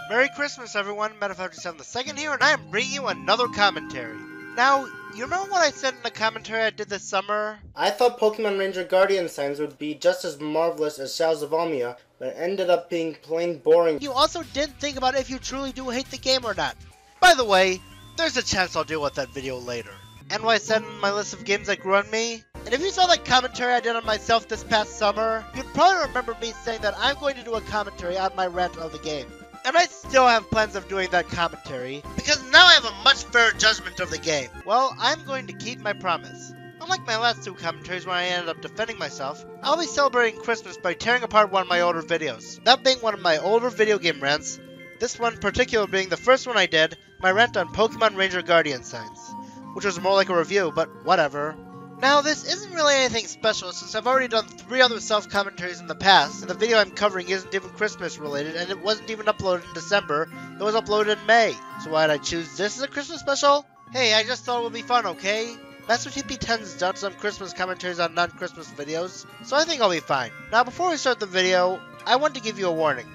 Merry Christmas, everyone. Meta527II here, and I am bringing you another commentary. Now, you remember what I said in the commentary I did this summer? I thought Pokemon Ranger Guardian Signs would be just as marvelous as Shadows of Almia, but it ended up being plain boring. You also didn't think about if you truly do hate the game or not. By the way, there's a chance I'll deal with that video later. And what I said in my list of games that grew on me? And if you saw the commentary I did on myself this past summer, you'd probably remember me saying that I'm going to do a commentary on my rant of the game. And I still have plans of doing that commentary, because now I have a much fairer judgment of the game. Well, I'm going to keep my promise. Unlike my last two commentaries where I ended up defending myself, I'll be celebrating Christmas by tearing apart one of my older videos. That being one of my older video game rants, this one in particular being the first one I did, my rant on Pokemon Ranger Guardian Signs, which was more like a review, but whatever. Now, this isn't really anything special since I've already done 3 other self-commentaries in the past, and the video I'm covering isn't even Christmas related, and it wasn't even uploaded in December, it was uploaded in May. So why did I choose this as a Christmas special? Hey, I just thought it would be fun, okay? Master TP10's done some Christmas commentaries on non-Christmas videos, so I think I'll be fine. Now, before we start the video, I want to give you a warning.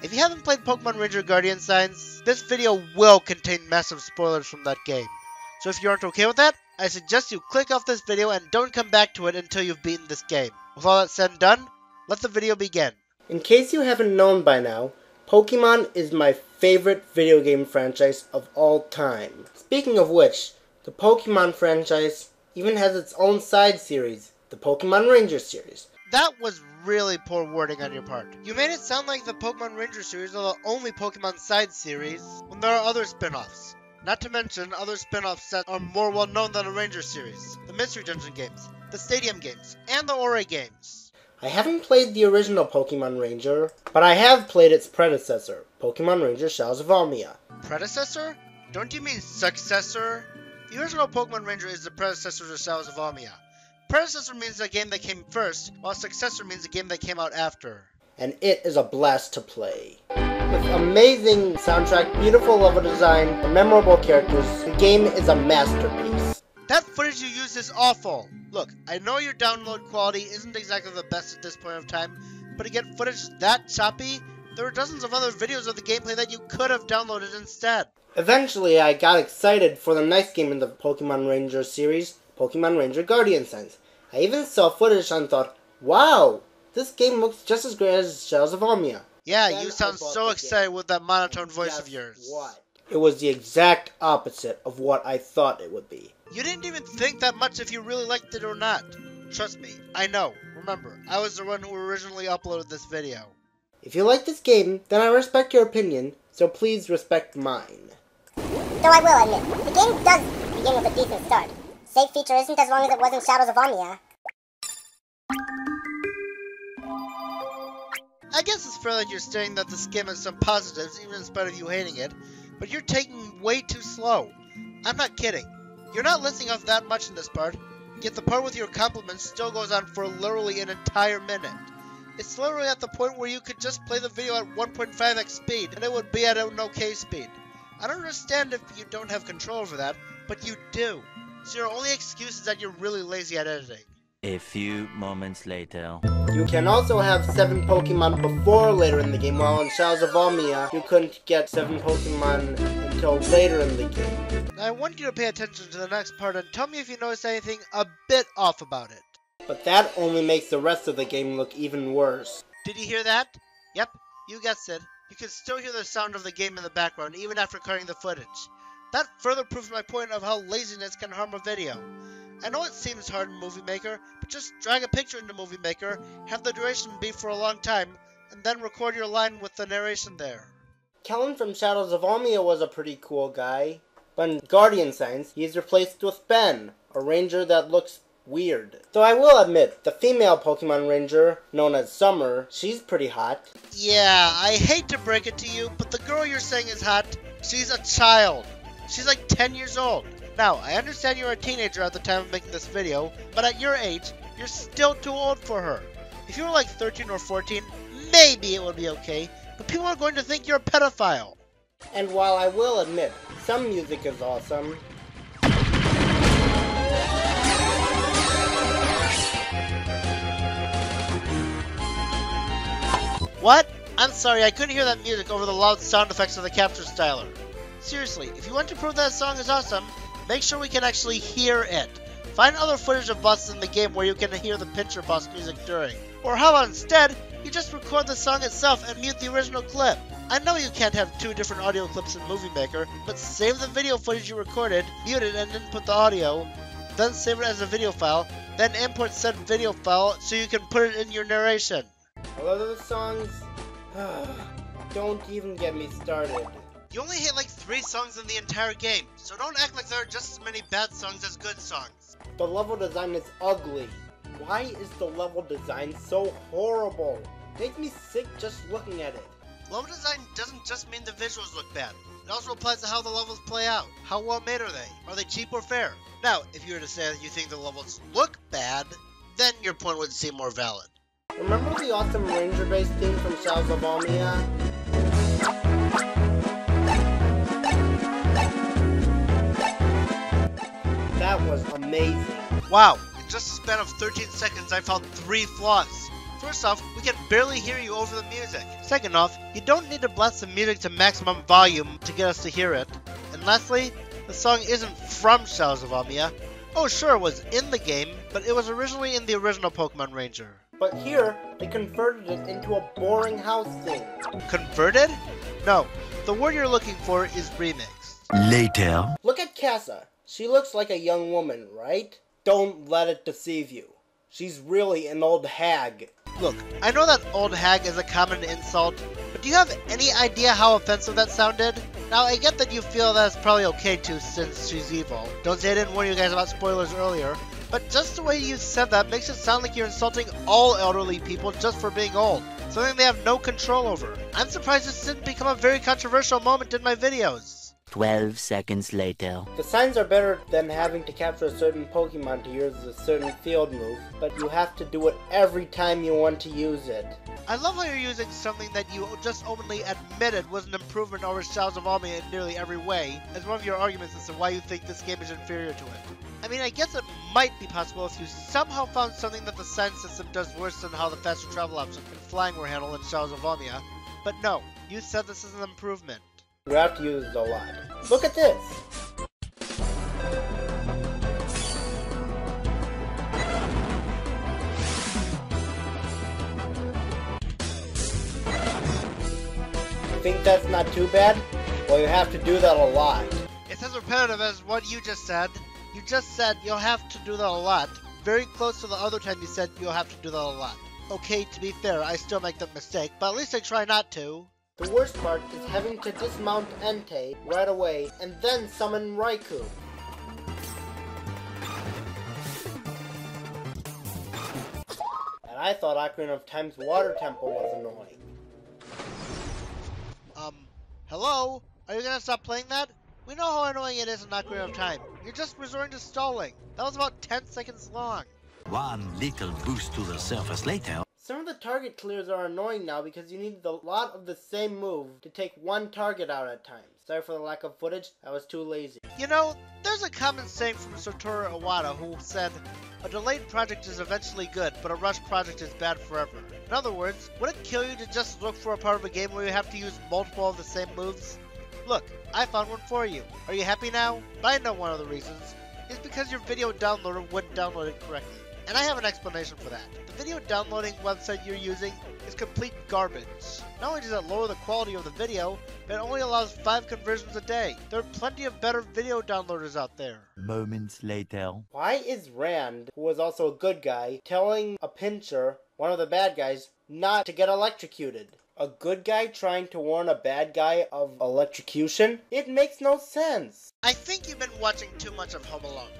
If you haven't played Pokemon Ranger Guardian Signs, this video will contain massive spoilers from that game. So if you aren't okay with that, I suggest you click off this video and don't come back to it until you've beaten this game. With all that said and done, let the video begin. In case you haven't known by now, Pokemon is my favorite video game franchise of all time. Speaking of which, the Pokemon franchise even has its own side series, the Pokemon Ranger series. That was really poor wording on your part. You made it sound like the Pokemon Ranger series are the only Pokemon side series when there are other spin-offs. Not to mention other spin-offs that are more well-known than the Ranger series, the Mystery Dungeon games, the Stadium games, and the Ori games. I haven't played the original Pokemon Ranger, but I have played its predecessor, Pokemon Ranger Shadows of Almia. Predecessor? Don't you mean successor? The original Pokemon Ranger is the predecessor to Shadows of Almia. Predecessor means a game that came first, while successor means a game that came out after. And it is a blast to play. With amazing soundtrack, beautiful level design, and memorable characters, the game is a masterpiece. That footage you used is awful. Look, I know your download quality isn't exactly the best at this point of time, but to get footage that choppy, there are dozens of other videos of the gameplay that you could have downloaded instead. Eventually, I got excited for the next game in the Pokemon Ranger series, Pokemon Ranger Guardian Signs. I even saw footage and thought, wow, this game looks just as great as Shadows of Almia. Yeah, you sound so excited with that monotone voice of yours. What? It was the exact opposite of what I thought it would be. You didn't even think that much if you really liked it or not. Trust me, I know. Remember, I was the one who originally uploaded this video. If you like this game, then I respect your opinion, so please respect mine. Though I will admit, the game does begin with a decent start. Save feature isn't as long as it was in Shadows of Almia. I guess it's fair that you're stating that this game has some positives, even in spite of you hating it, but you're taking way too slow. I'm not kidding. You're not listing off that much in this part, yet the part with your compliments still goes on for literally an entire minute. It's literally at the point where you could just play the video at 1.5x speed, and it would be at an okay speed. I don't understand if you don't have control over that, but you do. So your only excuse is that you're really lazy at editing. A few moments later. You can also have 7 Pokemon before or later in the game, while in Shadows of Almia, you couldn't get 7 Pokemon until later in the game. I want you to pay attention to the next part and tell me if you notice anything a bit off about it. But that only makes the rest of the game look even worse. Did you hear that? Yep, you guessed it. You can still hear the sound of the game in the background even after cutting the footage. That further proves my point of how laziness can harm a video. I know it seems hard in Movie Maker, but just drag a picture into Movie Maker, have the duration be for a long time, and then record your line with the narration there. Kellen from Shadows of Almia was a pretty cool guy, but in Guardian Signs, he's replaced with Ben, a ranger that looks weird. Though I will admit, the female Pokemon Ranger, known as Summer, she's pretty hot. Yeah, I hate to break it to you, but the girl you're saying is hot, she's a child. She's like 10 years old. Now, I understand you're a teenager at the time of making this video, but at your age, you're still too old for her. If you were like 13 or 14, maybe it would be okay, but people are going to think you're a pedophile. And while I will admit, some music is awesome, What? I'm sorry, I couldn't hear that music over the loud sound effects of the capture styler. Seriously, if you want to prove that song is awesome, make sure we can actually hear it. Find other footage of bosses in the game where you can hear the pincher boss music during. Or how about instead, you just record the song itself and mute the original clip. I know you can't have two different audio clips in Movie Maker, but save the video footage you recorded, mute it and input the audio, then save it as a video file, then import said video file so you can put it in your narration. I love those songs. Don't even get me started. You only hate like 3 songs in the entire game, so don't act like there are just as many bad songs as good songs. The level design is ugly. Why is the level design so horrible? Makes me sick just looking at it. Level design doesn't just mean the visuals look bad. It also applies to how the levels play out. How well made are they? Are they cheap or fair? Now, if you were to say that you think the levels look bad, then your point would seem more valid. Remember the awesome Ranger-based theme from Shadows of Almia? That was amazing. Wow, in just a span of 13 seconds I found 3 flaws. First off, we can barely hear you over the music. Second off, you don't need to blast the music to maximum volume to get us to hear it. And lastly, the song isn't from Shadows of Almia. Oh sure, it was in the game, but it was originally in the original Pokemon Ranger. But here, they converted it into a boring house thing. Converted? No, the word you're looking for is remixed. Later. Look at Casa. She looks like a young woman, right? Don't let it deceive you. She's really an old hag. Look, I know that old hag is a common insult, but do you have any idea how offensive that sounded? Now, I get that you feel that's probably okay too since she's evil. Don't say I didn't warn you guys about spoilers earlier, but just the way you said that makes it sound like you're insulting all elderly people just for being old, something they have no control over. I'm surprised this didn't become a very controversial moment in my videos. 12 seconds later. The signs are better than having to capture a certain Pokemon to use a certain field move, but you have to do it every time you want to use it. I love how you're using something that you just openly admitted was an improvement over Shadows of Almia in nearly every way as one of your arguments as to why you think this game is inferior to it. I mean, I guess it might be possible if you somehow found something that the sign system does worse than how the faster travel option and flying were handled in Shadows of Almia, but no, you said this is an improvement. You have to use it a lot. Look at this! Think that's not too bad? Well, you have to do that a lot. It's as repetitive as what you just said. You just said you'll have to do that a lot. Very close to the other time you said you'll have to do that a lot. Okay, to be fair, I still make that mistake, but at least I try not to. The worst part is having to dismount Entei right away and then summon Raikou. And I thought Ocarina of Time's water temple was annoying. Hello? Are you gonna stop playing that? We know how annoying it is in Ocarina of Time. You're just resorting to stalling. That was about 10 seconds long. One little boost to the surface later. Some of the target clears are annoying now because you need a lot of the same move to take one target out at times. Sorry for the lack of footage, I was too lazy. You know, there's a common saying from Satoru Iwata who said, "A delayed project is eventually good, but a rushed project is bad forever." In other words, would it kill you to just look for a part of a game where you have to use multiple of the same moves? Look, I found one for you. Are you happy now? But I know one of the reasons. It's because your video downloader wouldn't download it correctly. And I have an explanation for that. The video downloading website you're using is complete garbage. Not only does it lower the quality of the video, but it only allows 5 conversions a day. There are plenty of better video downloaders out there. Moments later. Why is Rand, who was also a good guy, telling a pincher, one of the bad guys, not to get electrocuted? A good guy trying to warn a bad guy of electrocution? It makes no sense. I think you've been watching too much of Home Alone.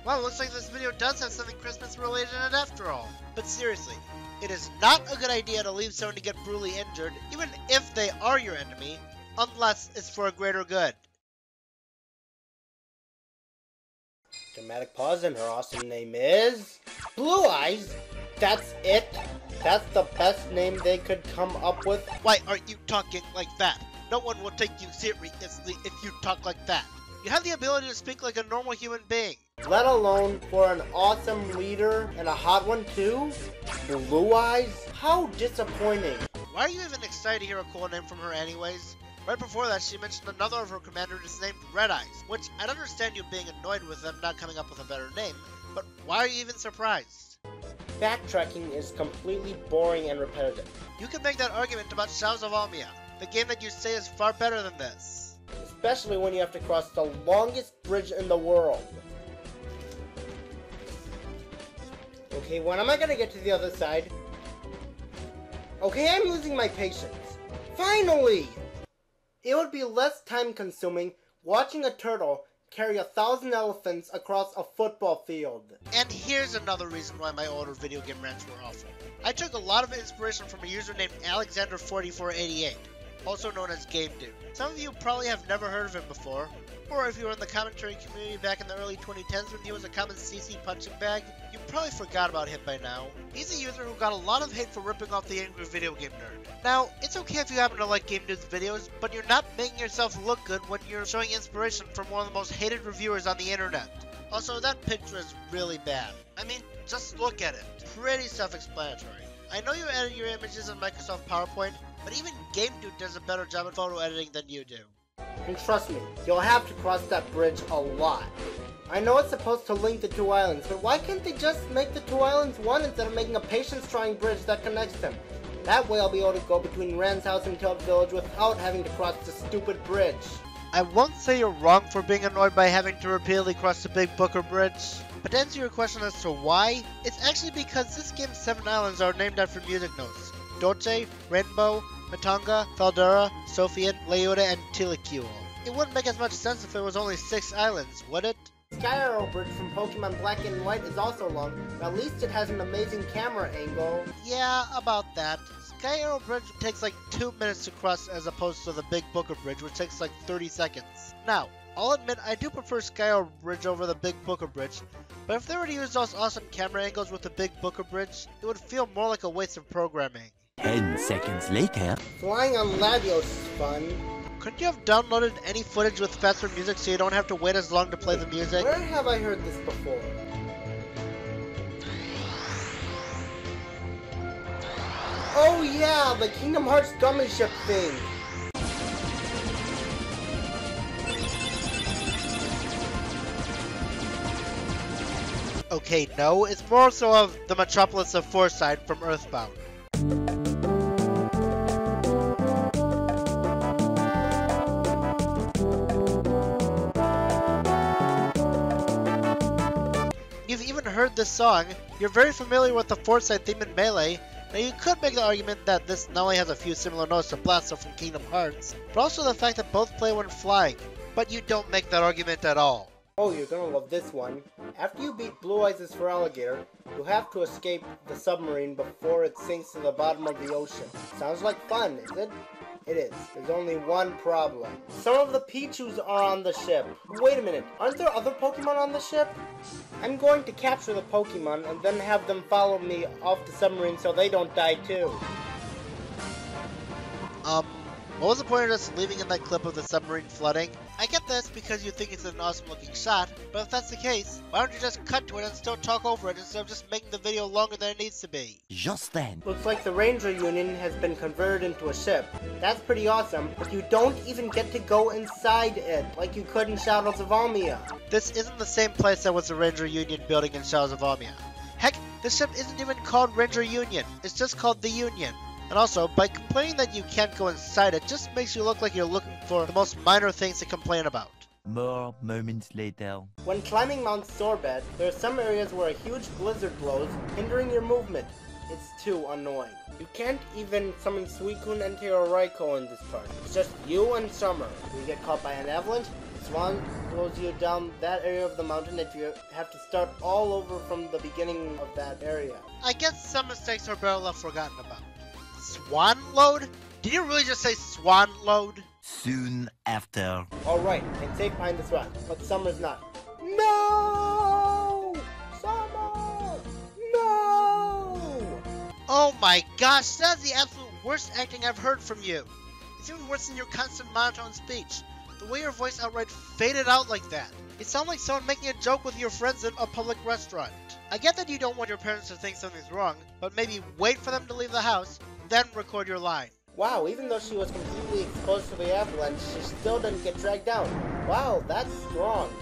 Well, looks like this video does have something Christmas related in it after all. But seriously, it is not a good idea to leave someone to get brutally injured, even if they are your enemy, unless it's for a greater good. Dramatic pause, and her awesome name is... Blue Eyes? That's it? That's the best name they could come up with? Why aren't you talking like that? No one will take you seriously if you talk like that. You have the ability to speak like a normal human being. Let alone for an awesome leader and a hot one too? Blue Eyes? How disappointing. Why are you even excited to hear a cool name from her anyways? Right before that, she mentioned another of her commanders named Red Eyes, which I'd understand you being annoyed with them not coming up with a better name, but why are you even surprised? Backtracking is completely boring and repetitive. You can make that argument about Shadows of Almia, the game that you say is far better than this. Especially when you have to cross the longest bridge in the world. Okay, when am I gonna get to the other side? Okay, I'm losing my patience. Finally! It would be less time consuming watching a turtle carry 1,000 elephants across a football field. And here's another reason why my older video game rants were awful. I took a lot of inspiration from a user named Alexander4488, also known as Game Dude. Some of you probably have never heard of him before, or if you were in the commentary community back in the early 2010s when he was a common CC punching bag, you probably forgot about him by now. He's a user who got a lot of hate for ripping off the angry video game nerd. Now, it's okay if you happen to like Game Dude's videos, but you're not making yourself look good when you're showing inspiration from one of the most hated reviewers on the internet. Also, that picture is really bad. I mean, just look at it. Pretty self-explanatory. I know you edit your images in Microsoft PowerPoint, but even Game Dude does a better job at photo editing than you do. And trust me, you'll have to cross that bridge a lot. I know it's supposed to link the two islands, but why can't they just make the two islands one instead of making a patience-trying bridge that connects them? That way I'll be able to go between Ren's house and Tilt Village without having to cross the stupid bridge. I won't say you're wrong for being annoyed by having to repeatedly cross the Big Booker Bridge, but to answer your question as to why, it's actually because this game's 7 islands are named after music notes. Dolce, Rainbow, Matonga, Faldera, Sofian, Leota, and Tilicule. It wouldn't make as much sense if there was only 6 islands, would it? Sky Arrow Bridge from Pokemon Black and White is also long, but at least it has an amazing camera angle. Yeah, about that. Sky Arrow Bridge takes like 2 minutes to cross as opposed to the Big Booker Bridge, which takes like 30 seconds. Now, I'll admit I do prefer Sky Arrow Bridge over the Big Booker Bridge, but if they were to use those awesome camera angles with the Big Booker Bridge, it would feel more like a waste of programming. 10 seconds later. Flying on Latios is fun. Couldn't you have downloaded any footage with faster music so you don't have to wait as long to play the music? Where have I heard this before? Oh yeah, the Kingdom Hearts gummy ship thing! Okay, no, it's more so of the Metropolis of Foresight from Earthbound. You've even heard this song, you're very familiar with the Foresight theme in Melee. Now you could make the argument that this not only has a few similar notes to Blaster from Kingdom Hearts, but also the fact that both play when flying, but you don't make that argument at all. Oh, you're gonna love this one. After you beat Blue Eyes' for Alligator, you have to escape the submarine before it sinks to the bottom of the ocean. Sounds like fun, is it? It is. There's only one problem. Some of the Pichus are on the ship. Wait a minute, aren't there other Pokemon on the ship? I'm going to capture the Pokemon and then have them follow me off the submarine so they don't die too. What was the point of just leaving in that clip of the submarine flooding? I get this because you think it's an awesome looking shot, but if that's the case, why don't you just cut to it and still talk over it instead of just making the video longer than it needs to be? Just then. Looks like the Ranger Union has been converted into a ship. That's pretty awesome, but you don't even get to go inside it like you could in Shadows of Almia. This isn't the same place that was the Ranger Union building in Shadows of Almia. Heck, this ship isn't even called Ranger Union, it's just called the Union. And also, by complaining that you can't go inside it just makes you look like you're looking for the most minor things to complain about. More moments later. When climbing Mount Sorbet, there are some areas where a huge blizzard blows, hindering your movement. It's too annoying. You can't even summon Suicune and Raikou in this part. It's just you and Summer. You get caught by an avalanche, Swan throws you down that area of the mountain if you have to start all over from the beginning of that area. I guess some mistakes are better left forgotten about. Swan load? Did you really just say swan load? Soon after. Alright, I'm safe behind this rock, but Summer's not. No! Summer! No! Oh my gosh, that's the absolute worst acting I've heard from you. It's even worse than your constant monotone speech. The way your voice outright faded out like that. It sounded like someone making a joke with your friends at a public restaurant. I get that you don't want your parents to think something's wrong, but maybe wait for them to leave the house, then record your line. Wow, even though she was completely exposed to the avalanche, she still didn't get dragged down. Wow, that's strong.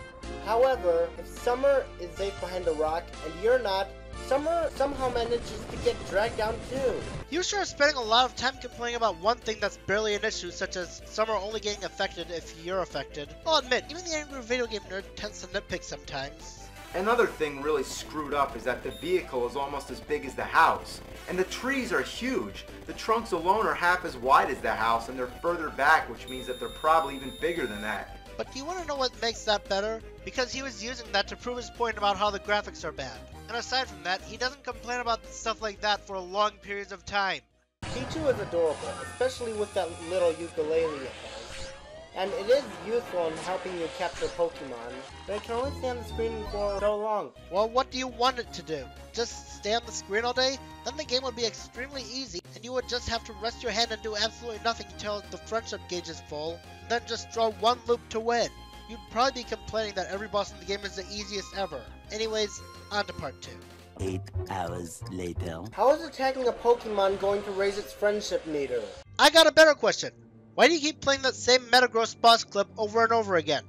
However, if Summer is safe behind a rock and you're not, Summer somehow manages to get dragged down too. You sure are spending a lot of time complaining about one thing that's barely an issue, such as Summer only getting affected if you're affected. I'll admit, even the angry video game nerd tends to nitpick sometimes. Another thing really screwed up is that the vehicle is almost as big as the house. And the trees are huge. The trunks alone are half as wide as the house, and they're further back, which means that they're probably even bigger than that. But do you want to know what makes that better? Because he was using that to prove his point about how the graphics are bad. And aside from that, he doesn't complain about stuff like that for long periods of time. Pichu is adorable, especially with that little ukulele it has. And it is useful in helping you capture Pokemon, but it can only stay on the screen for so long. Well, what do you want it to do? Just stay on the screen all day? Then the game would be extremely easy, and you would just have to rest your hand and do absolutely nothing until the friendship gauge is full, and then just draw one loop to win. You'd probably be complaining that every boss in the game is the easiest ever. Anyways, on to part 2. 8 hours later. How is attacking a Pokemon going to raise its friendship meter? I got a better question. Why do you keep playing that same Metagross boss clip over and over again?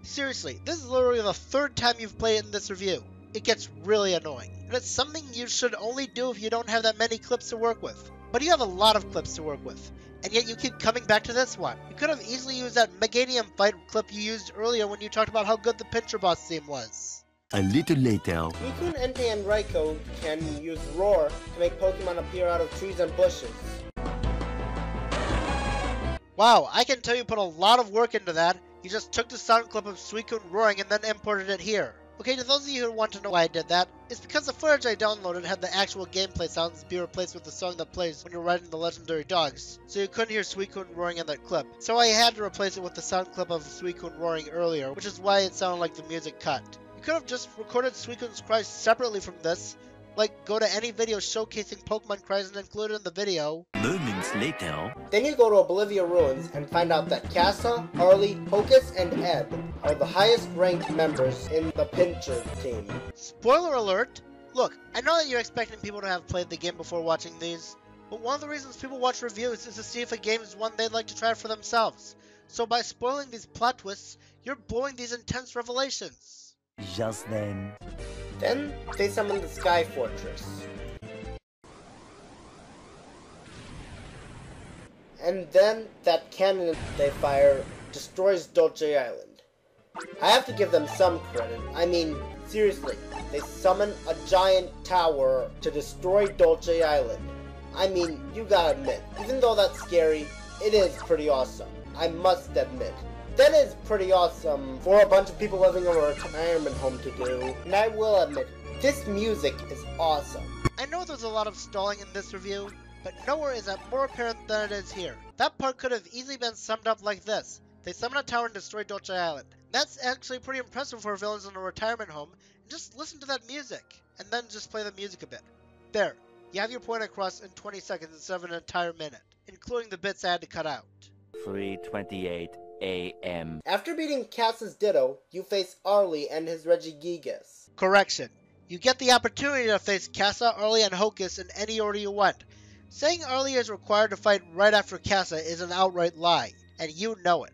Seriously, this is literally the 3rd time you've played it in this review. It gets really annoying, and it's something you should only do if you don't have that many clips to work with. But you have a lot of clips to work with, and yet you keep coming back to this one. You could have easily used that Meganium fight clip you used earlier when you talked about how good the Pinscher boss theme was. A little later. Suicune, Entei, and Raikou can use Roar to make Pokemon appear out of trees and bushes. Wow, I can tell you put a lot of work into that. You just took the sound clip of Suicune roaring and then imported it here. Okay, to those of you who want to know why I did that, it's because the footage I downloaded had the actual gameplay sounds be replaced with the song that plays when you're riding the legendary dogs, so you couldn't hear Suicune roaring in that clip. So I had to replace it with the sound clip of Suicune roaring earlier, which is why it sounded like the music cut. You could have just recorded Suicune's cries separately from this, like go to any video showcasing Pokemon cries and include it in the video. Moments later. Then you go to Oblivia Ruins and find out that Casa, Harley, Hocus, and Ed are the highest ranked members in the Pinscher team. Spoiler alert! Look, I know that you're expecting people to have played the game before watching these, but one of the reasons people watch reviews is to see if a game is one they'd like to try for themselves. So by spoiling these plot twists, you're blowing these intense revelations. Just then. Then they summon the Sky Fortress. And then that cannon they fire destroys Dolce Island. I have to give them some credit. I mean, seriously, they summon a giant tower to destroy Dolce Island. I mean, you gotta admit, even though that's scary, it is pretty awesome. I must admit. That is pretty awesome for a bunch of people living in a retirement home to do. And I will admit, this music is awesome. I know there's a lot of stalling in this review, but nowhere is that more apparent than it is here. That part could have easily been summed up like this. They summon a tower and destroy Dolce Island. That's actually pretty impressive for villains in a retirement home. And just listen to that music, and then just play the music a bit. There, you have your point across in 20 seconds instead of an entire minute, including the bits I had to cut out. 3:28 a.m. After beating Cass's Ditto, you face Arlie and his Regigigas. Correction. You get the opportunity to face Casa, Arlie, and Hocus in any order you want. Saying Arlie is required to fight right after Casa is an outright lie, and you know it.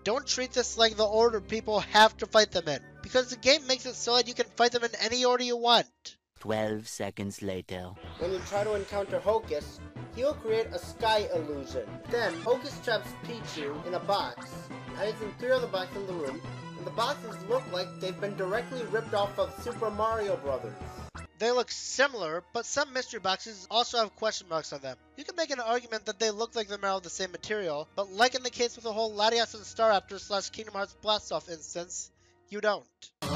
Don't treat this like the order people have to fight them in, because the game makes it so that you can fight them in any order you want. 12 seconds later. When you try to encounter Hocus, he will create a sky illusion. Then, Hocus traps Pichu in a box, hides in 3 other boxes in the room, and the boxes look like they've been directly ripped off of Super Mario Brothers. They look similar, but some mystery boxes also have question marks on them. You can make an argument that they look like they're made of the same material, but like in the case with the whole Latias and Staraptor / Kingdom Hearts Blastoff instance, you don't.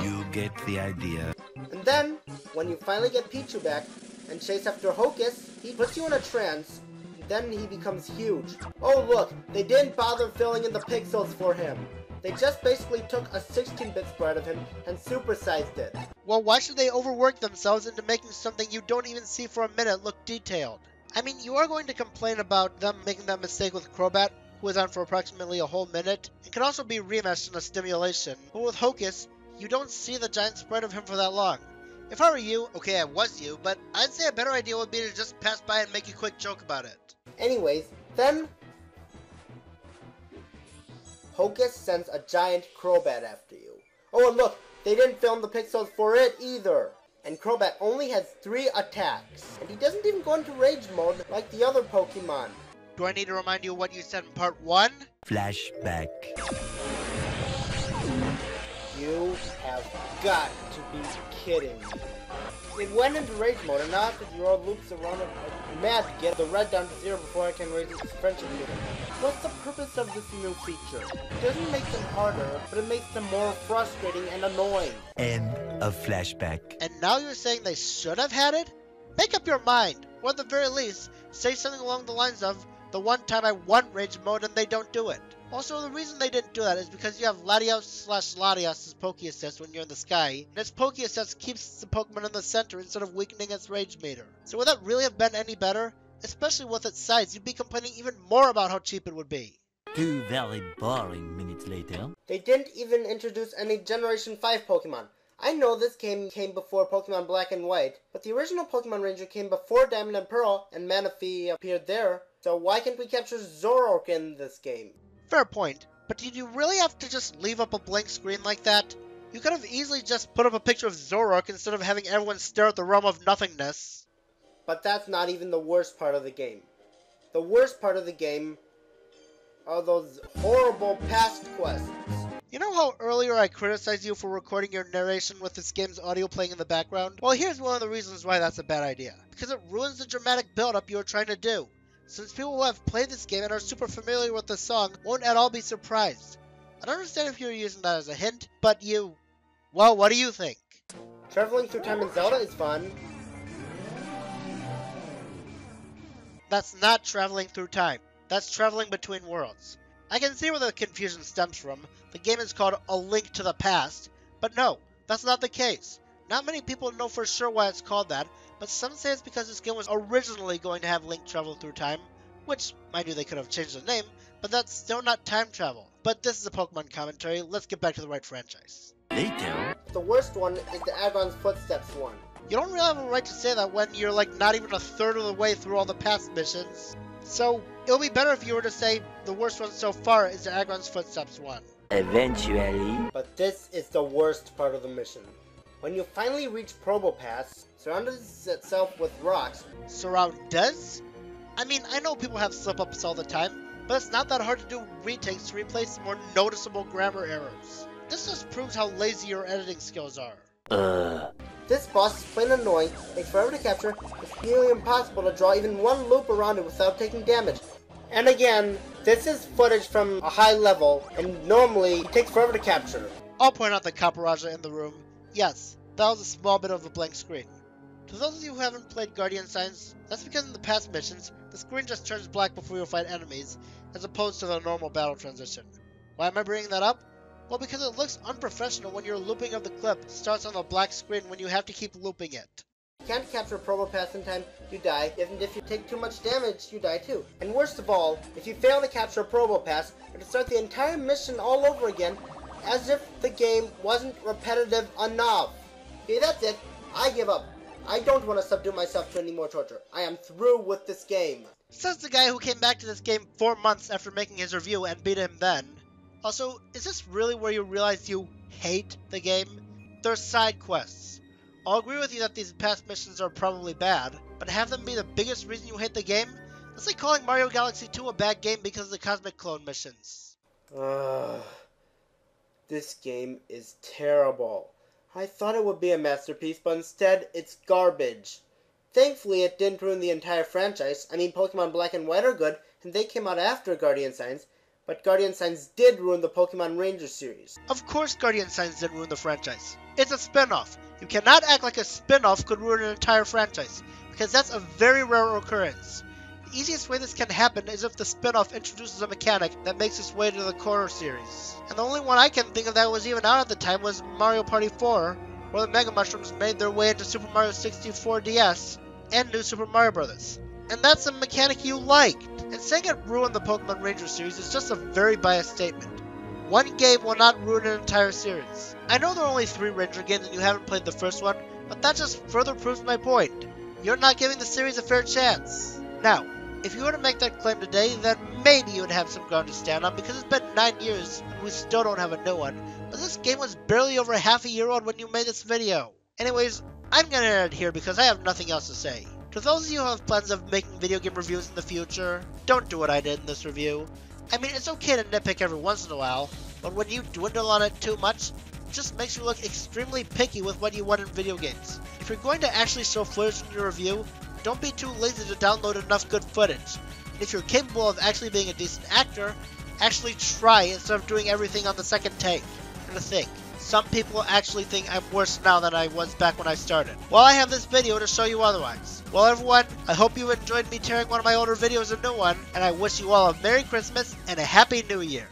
You get the idea. And then, when you finally get Pichu back and chase after Hocus, he puts you in a trance, and then he becomes huge. Oh look, they didn't bother filling in the pixels for him. They just basically took a 16-bit sprite of him and supersized it. Well, why should they overwork themselves into making something you don't even see for a minute look detailed? I mean, you are going to complain about them making that mistake with Crobat, who was on for approximately a whole minute, and could also be remeshed in a stimulation, but with Hocus, you don't see the giant sprite of him for that long. If I were you, okay I was you, but I'd say a better idea would be to just pass by and make a quick joke about it. Anyways, then Hocus sends a giant Crobat after you. Oh, and look, they didn't film the pixels for it either. And Crobat only has 3 attacks, and he doesn't even go into rage mode like the other Pokemon. Do I need to remind you what you said in part 1? Flashback. You have got to be kidding me. It went into rage mode, and now after the road loops around it, I'm mad to get the red down to 0 before I can raise its friendship meter. What's the purpose of this new feature? It doesn't make them harder, but it makes them more frustrating and annoying. End of flashback. And now you're saying they should have had it? Make up your mind, or at the very least, say something along the lines of, the one time I want rage mode and they don't do it. Also, the reason they didn't do that is because you have Latios/Latios' Poke Assist when you're in the sky, and its Poke Assist keeps the Pokemon in the center instead of weakening its rage meter. So would that really have been any better? Especially with its size, you'd be complaining even more about how cheap it would be. 2 very boring minutes later. They didn't even introduce any Generation 5 Pokemon. I know this came before Pokemon Black and White, but the original Pokemon Ranger came before Diamond and Pearl, and Manaphy appeared there, so why can't we capture Zoroark in this game? Fair point, but did you really have to just leave up a blank screen like that? You could have easily just put up a picture of Zoroark instead of having everyone stare at the realm of nothingness. But that's not even the worst part of the game. The worst part of the game are those horrible past quests. You know how earlier I criticized you for recording your narration with this game's audio playing in the background? Well, here's one of the reasons why that's a bad idea. Because it ruins the dramatic build-up you were trying to do. Since people who have played this game and are super familiar with the song won't at all be surprised. I don't understand if you're using that as a hint, but well, what do you think? Traveling through time in Zelda is fun. That's not traveling through time. That's traveling between worlds. I can see where the confusion stems from. The game is called A Link to the Past, but no, that's not the case. Not many people know for sure why it's called that, but some say it's because this game was originally going to have Link travel through time, which, mind you, they could have changed the name, but that's still not time travel. But this is a Pokemon commentary, let's get back to the right franchise. Later. The worst one is the Agon's Footsteps one. You don't really have a right to say that when you're like not even a third of the way through all the past missions. So, it'll be better if you were to say the worst one so far is the Agon's Footsteps one. Eventually. But this is the worst part of the mission. When you finally reach Probopass, surrounds itself with rocks. Surround does? I mean, I know people have slip-ups all the time, but it's not that hard to do retakes to replace more noticeable grammar errors. This just proves how lazy your editing skills are. This boss is plain annoying, takes forever to capture, it's nearly impossible to draw even one loop around it without taking damage. And again, this is footage from a high level, and normally it takes forever to capture. I'll point out the Caparaja in the room. Yes, that was a small bit of a blank screen. To those of you who haven't played Guardian Signs, that's because in the past missions, the screen just turns black before you fight enemies, as opposed to the normal battle transition. Why am I bringing that up? Well, because it looks unprofessional when your looping of the clip starts on a black screen when you have to keep looping it. If you can't capture Probopass in time, you die, and if you take too much damage, you die too. And worst of all, if you fail to capture Probopass, you have to start the entire mission all over again, as if the game wasn't repetitive enough. Okay, that's it. I give up. I don't want to subdue myself to any more torture. I am through with this game. Says the guy who came back to this game 4 months after making his review and beat him then. Also, is this really where you realize you hate the game? They're side quests. I'll agree with you that these past missions are probably bad, but have them be the biggest reason you hate the game? That's like calling Mario Galaxy 2 a bad game because of the Cosmic Clone missions. This game is terrible. I thought it would be a masterpiece, but instead, it's garbage. Thankfully, it didn't ruin the entire franchise. I mean, Pokemon Black and White are good, and they came out after Guardian Signs, but Guardian Signs did ruin the Pokemon Ranger series. Of course Guardian Signs didn't ruin the franchise. It's a spin-off. You cannot act like a spin-off could ruin an entire franchise, because that's a very rare occurrence. The easiest way this can happen is if the spin-off introduces a mechanic that makes its way to the core series. And the only one I can think of that was even out at the time was Mario Party 4, where the Mega Mushrooms made their way into Super Mario 64 DS and New Super Mario Bros. And that's a mechanic you liked. And saying it ruined the Pokemon Ranger series is just a very biased statement. One game will not ruin an entire series. I know there are only 3 Ranger games and you haven't played the first one, but that just further proves my point. You're not giving the series a fair chance. Now, If you were to make that claim today, then maybe you would have some ground to stand on, because it's been 9 years and we still don't have a new one. But this game was barely over half a year old when you made this video. Anyways, I'm gonna end it here because I have nothing else to say. To those of you who have plans of making video game reviews in the future, don't do what I did in this review. I mean, it's okay to nitpick every once in a while, but when you dwindle on it too much, it just makes you look extremely picky with what you want in video games. If you're going to actually show footage in your review, don't be too lazy to download enough good footage. And if you're capable of actually being a decent actor, actually try instead of doing everything on the second take. And to think, some people actually think I'm worse now than I was back when I started. Well, I have this video to show you otherwise. Well, everyone, I hope you enjoyed me tearing one of my older videos a new one, and I wish you all a Merry Christmas and a Happy New Year.